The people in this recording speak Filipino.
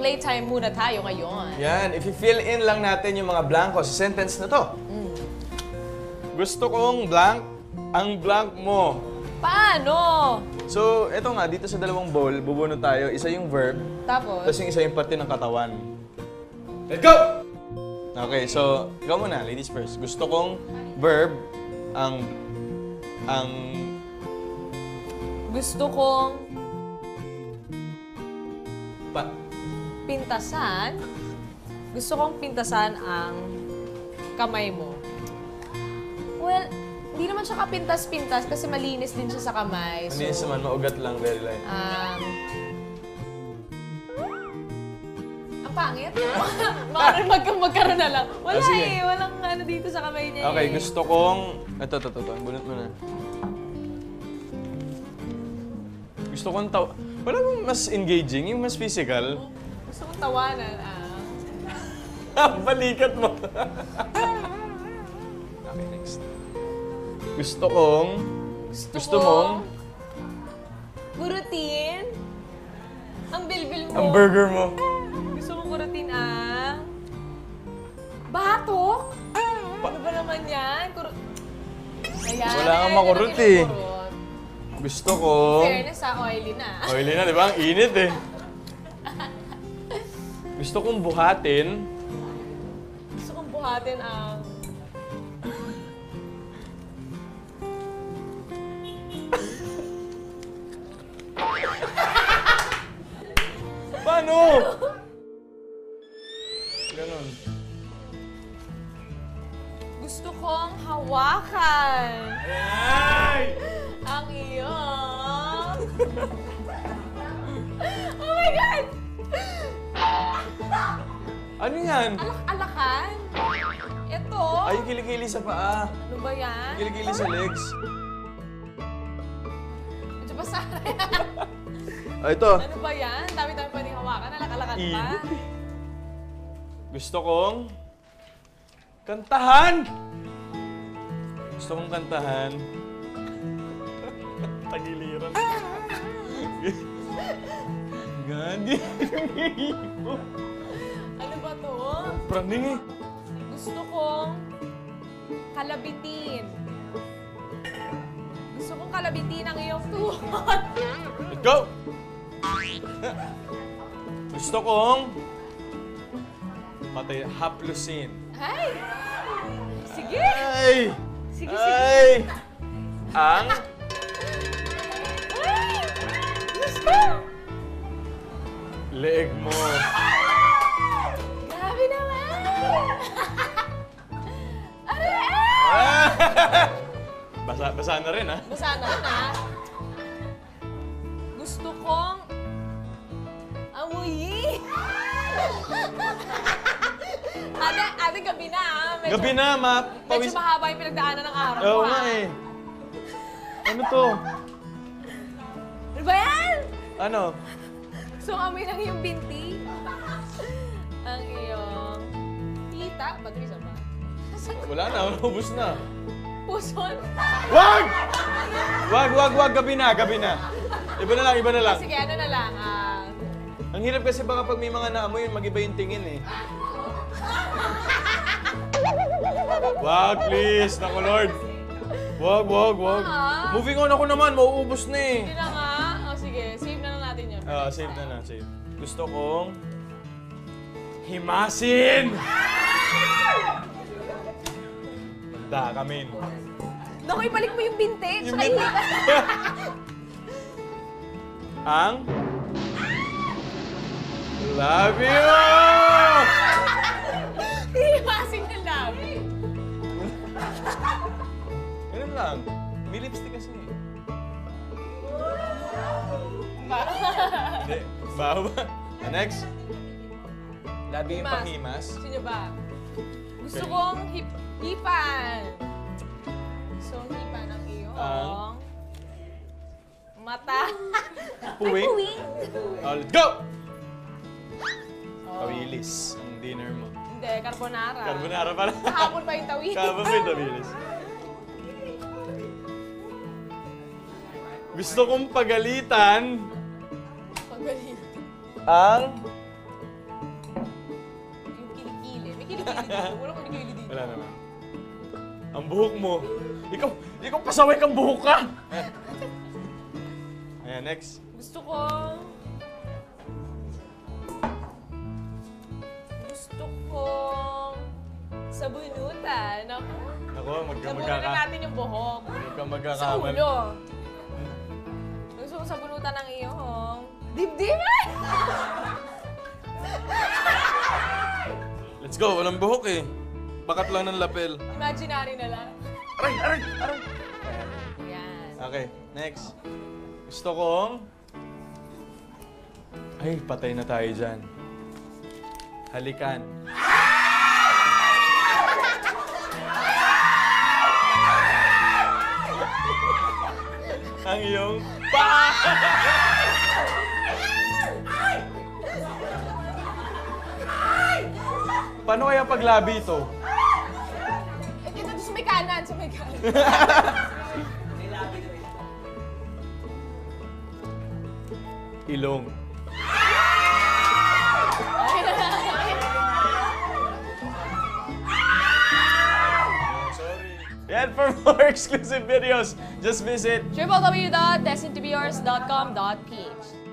playtime muna tayo ngayon. Yan, if i-fill in lang natin yung mga blanco sa sentence na to. Gusto kong blank, ang blank mo. Paano? So, eto nga, dito sa dalawang bowl, bubunod tayo. Isa yung verb, Tapos? tapos yung isa yung parte ng katawan. Let's go! Okay, so, ikaw muna, ladies first. Gusto kong verb, ang Gusto kong pa, pintasan. Gusto kong pintasan ang kamay mo. Well, hindi naman siya kapintas-pintas kasi malinis din siya sa kamay. ano yun naman, maugat lang, very light. Ang pangit. Baka rin magkaroon na lang. Wala sige. walang ano dito sa kamay niya. Okay, gusto kong... Ito, bunot mo na. Gusto kong wala bang mas engaging, yung mas physical? Gusto kong tawanan. Balikat mo. Okay, next. Gusto kong... Gusto mong... Gurutin. Ang bilbil mo. Ang burger mo. Gusto kong gurutin ang... Batok? Ano ba naman yan? Ayan. Wala kang makurut eh. Gusto kong... Fairness oily na. Oily na, di ba? Ang init eh. Gusto kong buhatin. Gusto kong buhatin ang... Paano? Ganon. Gusto kong hawakan Ay! ang iyong... Oh my God! Ano yan? Alak-alakan? Ito? Ay, yung kilikili sa paa. Ano ba yan? Kilikili sa legs. Medyo basara yan. Ito. Ano ba yan? Dami-dami pwedeng hawakan. Alak-alakan pa. Gusto kong... Kantahan! Gusto kong kantahan. Tagiliran. Gandi. Ano ba to? Praning eh. Gusto kong kalabitin. Gusto kong kalabitin ang iyong tuhod. Let's go! Gusto kong... Patay, haplusin. Ay! Sige! Ay! Sige, Ay! Ang... Ay! Gusto! Leeg mo. Grabe naman! Ano yan? Basa na rin, ha? Basa na rin, ha? Gusto kong amuyin. Ate, gabi na, ha? Gabi na, Medyo mahaba yung pinagdaanan ng araw Oo mo, nga ha? eh. Ano to? Ano ba yan? Ano? So, amoy lang yung binti. Ang iyong tita. Ba't may isa ba? Wala na, ubus na. Puson. Wag! Wag, gabi na. Iba na lang. Sige, ano na lang. Ang hirap kasi baka pag may mga naamoy, mag-iba yung tingin eh. Wag, please. Naku, Lord. Wag. Moving on ako naman, mauubos na eh. Hindi na nga. O sige, save na lang natin yun. Save na na, save. Gusto kong... himasin! Magdakamin. Naku, ibalik mo yung binti. Yung Tsaka binti. hindi Ang... Love you! Himasing na labi. Ganun lang. May lipstick kasi eh. Hindi. Baho ba? Next. Labi yung panghimas. Sino ba? Gusto kong hipan. Gusto kong hipan ang iyong mata. Puwing. Ay, puwing. Let's go! Tawilis ang dinner mo. Hindi, carbonara. Carbonara pala. Kahapon pa yung tawid. Kahapon pa yung tawilis. Gusto kong pagalitan Pagalit. ang kilikili dito. Walang kilikili dito. Wala naman. Ang buhok mo. Ikaw pasaway kang buhok ka! Ayan, next. Gusto kong sabunutan. Ako. Ako, Sabunutan natin yung buhok. Sa magkakamali. ulo. Gusto kong sabunutan ng iyong dibdib. Let's go, walang buhok eh. Bakat lang ng lapel. Imaginary na lang. Aray! Yan. Okay, next. Gusto kong... Ay, patay na tayo dyan. Halikan. Ang iyong paa! Paano kaya paglabi ito? Ito sa may kanan, sa may kanan. Ilong. Sorry. Yan, for more exclusive videos, just visit www.destinedtobeyours.com.ph